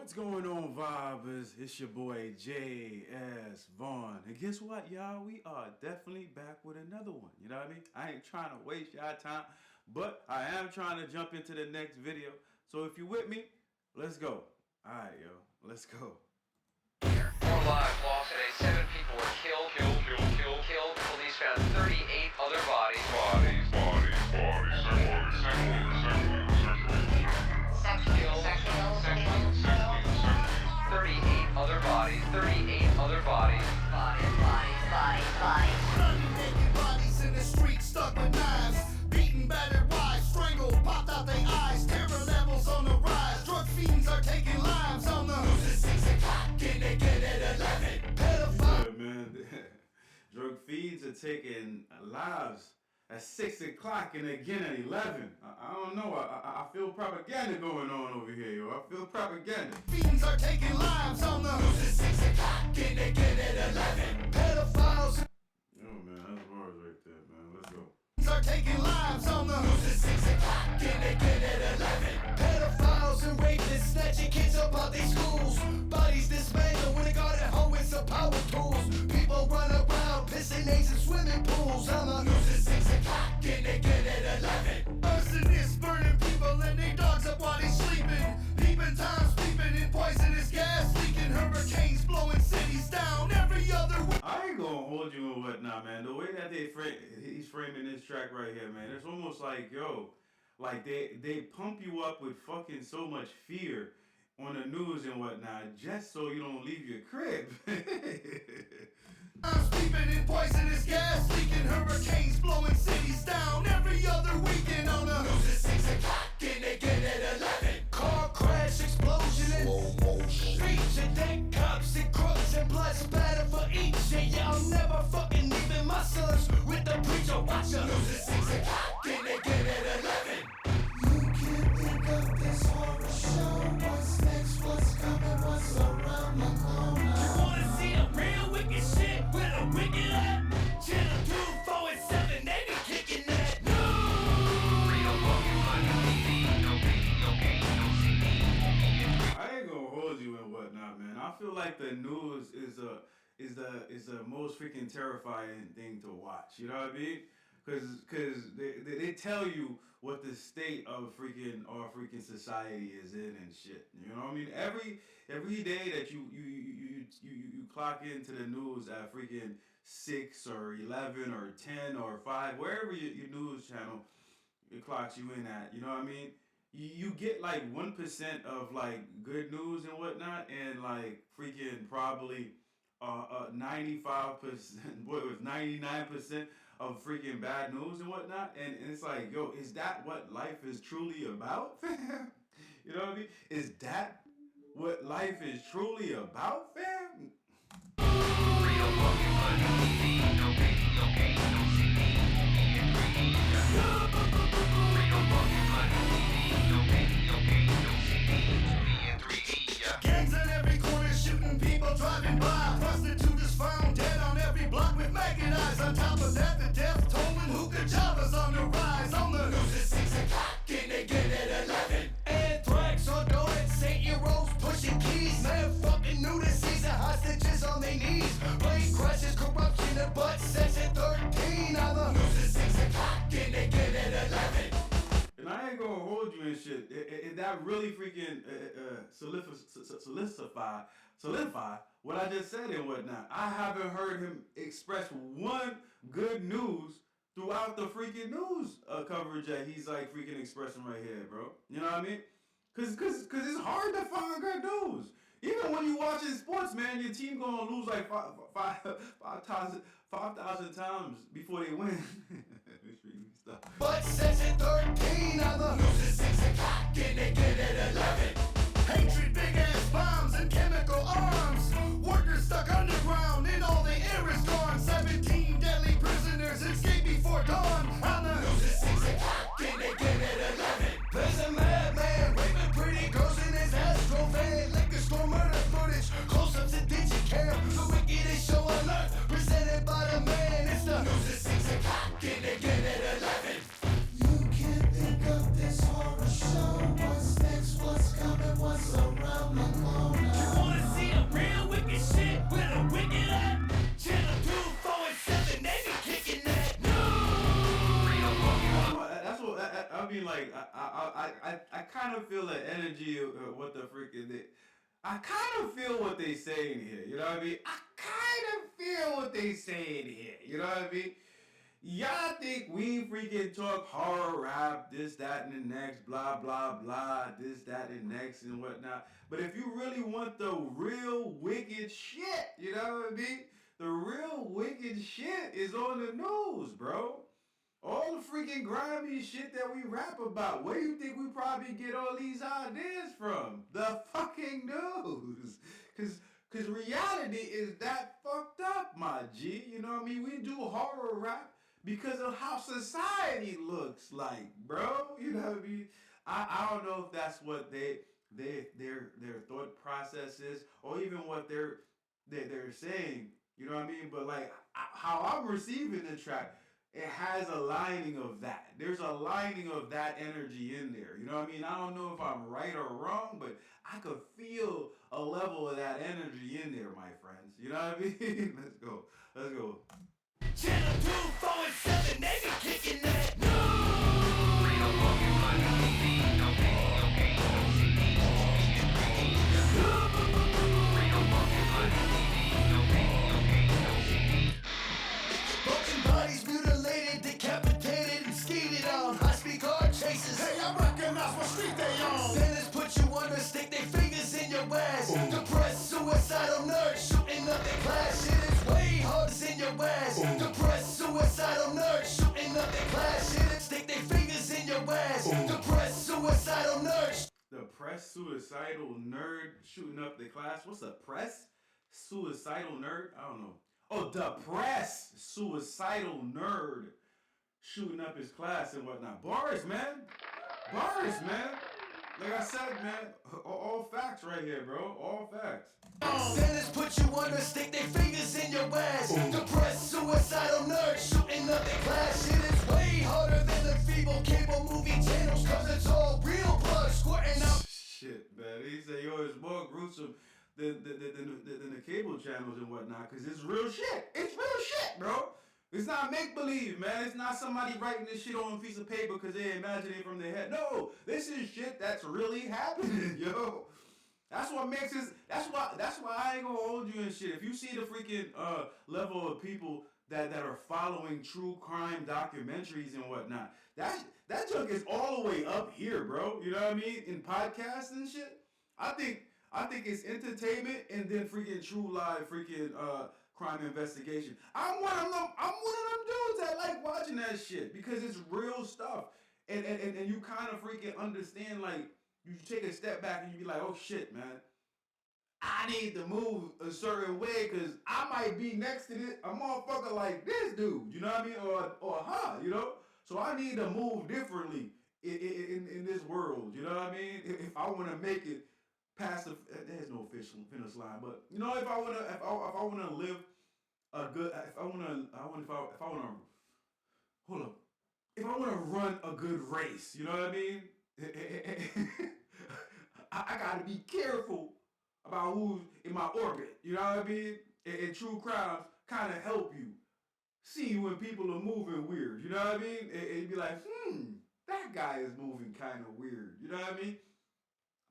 What's going on, vibers? It's your boy J.S. Vaughn. And guess what, y'all? We are definitely back with another one. You know what I mean? I ain't trying to waste y'all time, but I am trying to jump into the next video. So if you with me, let's go. Alright, yo. Let's go. More lives lost today. 7 people were killed. Police found 38 other bodies. 38 other bodies. 38 other bodies. Naked bodies in the street, stuck with knives, beaten, battered, wives, strangled, popped out their eyes. Terror levels on the rise. Drug fiends are taking lives on the news at 6 o'clock and they get at 11. Pedophile. Yeah, man. Drug feeds are taking lives at 6 o'clock and again at 11. I don't know. I feel propaganda going on over here, yo. I feel propaganda. Fiends are taking lives on the news at 6 o'clock and they get at 11. Pedophiles Yo, man, that's bars right there, man. Let's go. are taking lives on the news at 6 o'clock and they get at 11. Pedophiles and rapists snatching kids up out these schools. Bodies dismantled when they got at home with some power tools. People run around pissing eggs in swimming pools on the news at 6 o'clock and they get at 11. Arsonists burning people and they dogs up while they sleeping. Peeping times peeping in poisonous gas leaking. Hurricanes blowing cities down every other week. I ain't gonna hold you and whatnot, man. The way that he's framing this track right here, man, it's almost like, yo, like they pump you up with fucking so much fear on the news and whatnot, just so you don't leave your crib. I'm sleeping in poisonous gas leaking. Hurricanes blowing cities down every other weekend on the news at 6 o'clock and they get at 11. Car crash, explosion in slow motion. Feature dead cops and crooks and blood splatter for each. And y'all never fucking leaving my sons with the preacher watcher. News at 6 o'clock and they get at 11. You can't think of this horror show. What's next? What's coming? What's around the corner? You wanna see a real wicked shit with a wicked app? Channel 2, 4, and 7, they be kicking that. I ain't gonna hold you and whatnot, man. I feel like the news is the most freaking terrifying thing to watch. You know what I mean? Cause they tell you what the state of our freaking society is in and shit. You know what I mean? Every day that you clock into the news at freaking 6 or 11 or 10 or 5, wherever your news channel it clocks you in at. You know what I mean? You get like 1% of like good news and whatnot, and like freaking probably 95%, what was 99% of freaking bad news and whatnot, and it's like, yo, is that what life is truly about, fam? You know what I mean? Is that what life is truly about, fam? Gangs at every corner shooting people driving by. Prostitutes found dead on every block with maggot eyes. On top of that, the death toll and hookah jobbers on the rise. On the news at 6 o'clock and they get at 11. Anthrax on donuts, 8-year-olds pushing keys. Man fucking nudices and hostages on their knees. Plane crashes, corruption and butt sex at 13. On the news at 6 o'clock and they get at 11. And I ain't gonna hold you and shit. That really freaking solidify what I just said and whatnot. I haven't heard him express one good news throughout the freaking news coverage that he's like freaking expressing right here, bro. You know what I mean? Cause it's hard to find good news. Even when you watching sports, man, your team gonna lose like 5,000 times before they win. But says at 13 on the news at 6 o'clock and they get at 11. Hatred, big ass bombs and chemical arms. Workers stuck underground and all the air is gone. 17 deadly prisoners escape before dawn. On the news at 6 o'clock and they get at 11. There's a madman raping pretty girls in his Astro van. Liquor store murder footage, close-ups and digicam. The wickedest show on earth, presented by the man. It's the news at 6 o'clock and they get at 11. You can't think of this horror show. What's next? What's coming? Like I kind of feel the energy of what the freaking I kind of feel what they saying here. You know what I mean? I kind of feel what they saying here. You know what I mean? Y'all think we freaking talk horror rap, this, that, and the next, blah, blah, blah, this, that, and next, and whatnot. But if you really want the real wicked shit, you know what I mean? The real wicked shit is on the news, bro. All the freaking grimy shit that we rap about. Where do you think we probably get all these ideas from? The fucking news. Cause reality is that fucked up, my G. You know what I mean? We do horror rap because of how society looks like, bro. You know what I mean? I don't know if that's what their thought process is, or even what they're saying. You know what I mean? But like how I'm receiving the track, it has a lining of that. There's a lining of that energy in there. You know what I mean? I don't know if I'm right or wrong, but I could feel a level of that energy in there, my friends. You know what I mean? Let's go. Let's go. Channel 2, 4, and 7, they be kicking that. Real Pokemon TV, no pain, no gain, no CDs, Real Pokemon TV, no pain, no gain, no CDs. Broken bodies mutilated, decapitated, and skeeted on high-speed car chases. Hey, I recognize what street they on. Sinners put you under, stick their fingers in your ass. Depressed, suicidal nerds shooting up their class. Shit is way harder in your ass. Depressed, suicidal nerds shooting up their class. Shit is stick their fingers in your ass. Depressed, suicidal nerds. The press suicidal nerd shooting up the class. What's a press suicidal nerd? I don't know. Oh, depressed suicidal nerd shooting up his class and whatnot. Bars, man. Bars, man. Like I said, man, all facts right here, bro. All facts. Sinners put you under, stick their fingers in your ass. Depressed, suicidal nerds shooting up their class. Shit is way harder than the feeble cable movie channels, cause it's all real blood squirting out. Shit, man. He said, yo, it's more gruesome than the cable channels and whatnot, because it's real shit. It's real shit, bro. It's not make-believe, man. It's not somebody writing this shit on a piece of paper because they imagine it from their head. No, this is shit that's really happening, yo. That's what makes it. That's why I ain't gonna hold you and shit. If you see the freaking level of people that are following true crime documentaries and whatnot, that junk is all the way up here, bro. You know what I mean? In podcasts and shit. I think it's entertainment and then freaking true live freaking crime investigation. I'm one of them dudes that like watching that shit because it's real stuff. And you kind of freaking understand, like, you take a step back and you be like, oh shit, man, I need to move a certain way because I might be next to a motherfucker like this dude, you know what I mean? Or her, you know? So I need to move differently in this world, you know what I mean? If I want to make it past there's no official finish line, but you know, if I want to live a good, if I want to hold up, if I want to run a good race, you know what I mean? I gotta be careful about who's in my orbit, you know what I mean? And true crimes kind of help you see when people are moving weird, you know what I mean? And you be like, that guy is moving kind of weird, you know what I mean?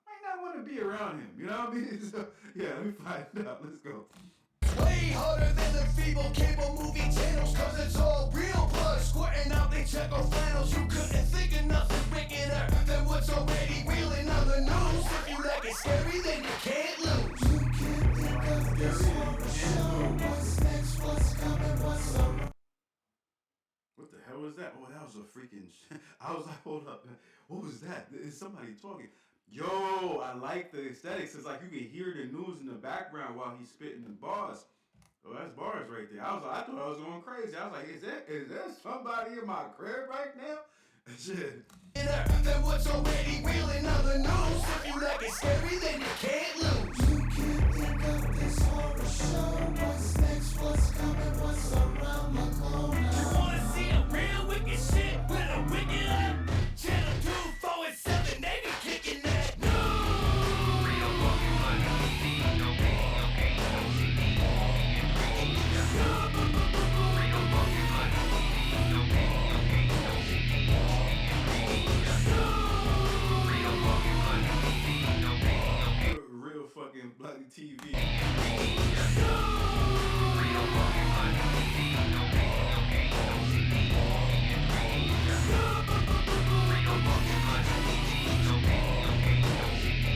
I might not want to be around him, you know what I mean? So, yeah, let me find out. Let's go. Way harder than the feeble cable movie channels, cause it's all real blood squirting out they check on flannels. You couldn't think of nothing wickeder than what's already wheeling on the news. If you like it scary, then you can't lose. You can't think of this horror show. What's next, what's coming, what's around. What the hell was that? Oh, that was a freaking I was like, hold up, man. What was that? Is somebody talking? Yo, I like the aesthetics. It's like you can hear the news in the background while he's spitting the bars. Oh, that's bars right there. I thought I was going crazy. I was like, is there somebody in my crib right now? Shit. Than what's already wheeling on the news. If you like it scary, then you can't lose. You can't think of this horror show. What's next, what's coming, what's around the corner. You wanna see a real wicked shit with a wicked up? Channel 2, 4, and 7, they be kicking that. Real Pokemon TV, no pain, no gain, no CDs, Real Pokemon TV, no pain, no gain, no CDs, fucking bloody TV. Real fucking bloody TV. No pain, no gain, no CD. Real fucking bloody TV. No pain, no gain, no CD.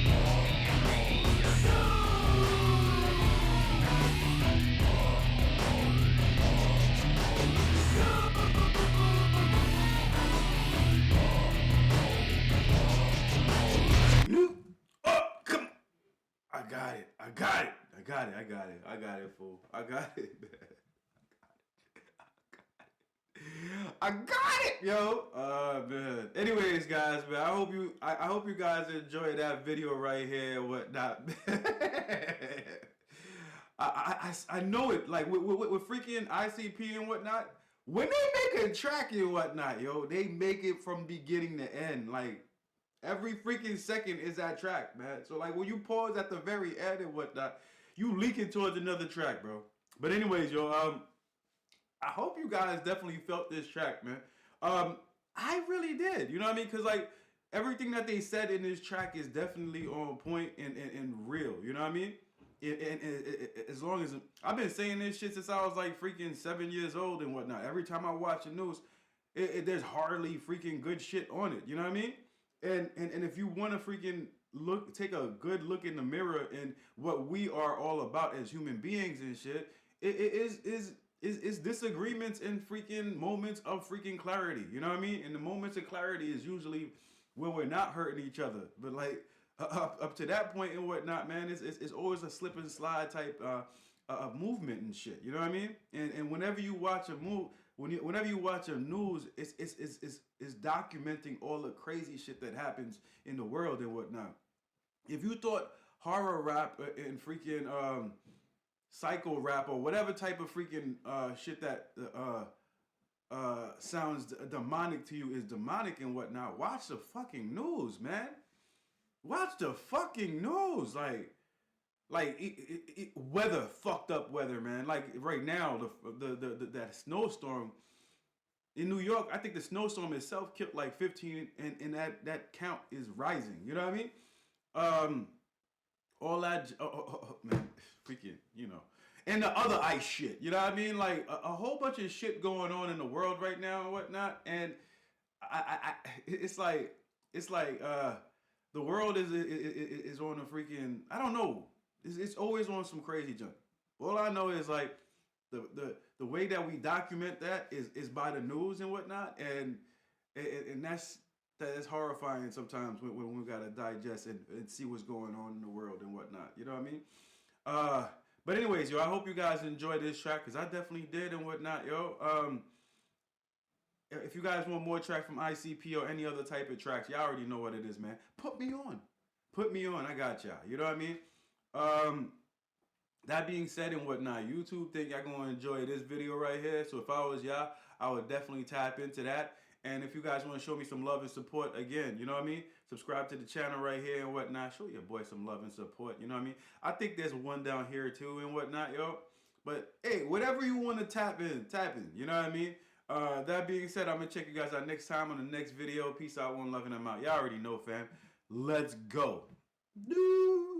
Oh, come. I got it. Fool. I got it. I got it, yo. Man. Anyways, guys, man, I hope you guys enjoyed that video right here and whatnot. I know it. Like with freaking I.C.P and whatnot. When they make a track and whatnot, yo, they make it from beginning to end. Like every freaking second is that track, man. So like when you pause at the very end and whatnot, you leaking towards another track, bro. But anyways, yo, I hope you guys definitely felt this track, man. I really did. You know what I mean? Because like everything that they said in this track is definitely on point and real. You know what I mean? As long as I've been saying this shit since I was like freaking 7 years old and whatnot. Every time I watch the news, there's hardly freaking good shit on it. You know what I mean? And if you want to freaking take a good look in the mirror and what we are all about as human beings and shit, it is disagreements and freaking moments of freaking clarity. You know what I mean? And the moments of clarity is usually when we're not hurting each other. But like up to that point and whatnot, man, it's always a slip and slide type movement and shit. You know what I mean? And whenever you watch a whenever you watch a news, it's documenting all the crazy shit that happens in the world and whatnot. If you thought horror rap and freaking psycho rap or whatever type of freaking shit that sounds demonic to you is demonic and whatnot, watch the fucking news, man. Watch the fucking news. Weather, fucked up weather, man. Like right now, that snowstorm in New York, I think the snowstorm itself killed like 15, and that count is rising. You know what I mean? All that, man, freaking, you know. And the other ice shit, you know what I mean? Like a whole bunch of shit going on in the world right now and whatnot. And it's like the world is on a freaking, I don't know. It's always on some crazy junk. All I know is like the way that we document that is by the news and whatnot, and that's horrifying sometimes when we gotta digest and see what's going on in the world and whatnot. You know what I mean? But anyways, yo, I hope you guys enjoyed this track because I definitely did and whatnot, yo. If you guys want more track from I.C.P or any other type of tracks, y'all already know what it is, man. Put me on. I got y'all. You know what I mean? That being said and whatnot, YouTube think y'all gonna enjoy this video right here. So if I was y'all, I would definitely tap into that. And if you guys want to show me some love and support, again, you know what I mean? Subscribe to the channel right here and whatnot. Show your boy some love and support, you know what I mean? I think there's one down here too and whatnot, yo. But hey, whatever you want to tap in, you know what I mean? That being said, I'm gonna check you guys out next time on the next video. Peace out, one love, and I'm out. Y'all already know, fam. Let's go. Dude.